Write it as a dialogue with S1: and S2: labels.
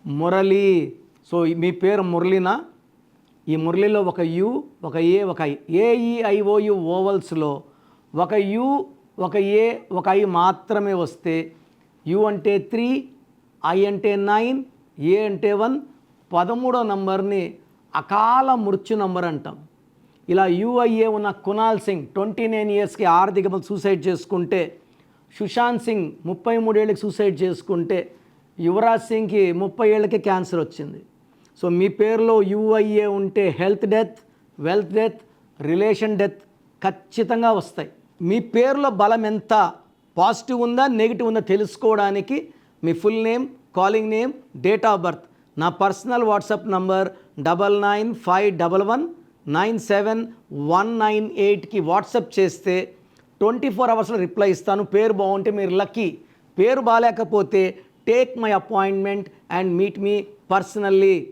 S1: Murali. So మీ పేరు మురళినా? ఈ మురళిలో ఒక యు, ఒక ఏ, ఒక ఐ. AEIOU ఓవల్స్లో ఒక యు, ఒక ఏ, ఒక ఐ మాత్రమే వస్తే యు అంటే 3, ఐ అంటే 9, ఏ అంటే 1, 13వ నంబర్ని అకాల మృత్యు నంబర్ అంటాం. ఇలా UIA ఉన్న కునాల్ సింగ్ 29 ఇయర్స్కి ఆర్థిక సూసైడ్ చేసుకుంటే, సుశాంత్ సింగ్ 33 ఏళ్ళకి సూసైడ్ చేసుకుంటే, యువరాజ్ సింగ్కి 30 ఏళ్ళకి క్యాన్సర్ వచ్చింది. సో మీ పేరులో UIA ఉంటే health death, wealth death, relation death ఖచ్చితంగా వస్తాయి. మీ పేరులో బలం ఎంత పాజిటివ్ ఉందా నెగిటివ్ ఉందా తెలుసుకోవడానికి మీ full name, calling name, date of birth, నా పర్సనల్ వాట్సాప్ నంబర్ 9951971998కి వాట్సాప్ చేస్తే 24 అవర్స్లో రిప్లై ఇస్తాను. పేరు బాగుంటే మీరు లక్కీ. పేరు బాగాలేకపోతే take my appointment and meet me personally.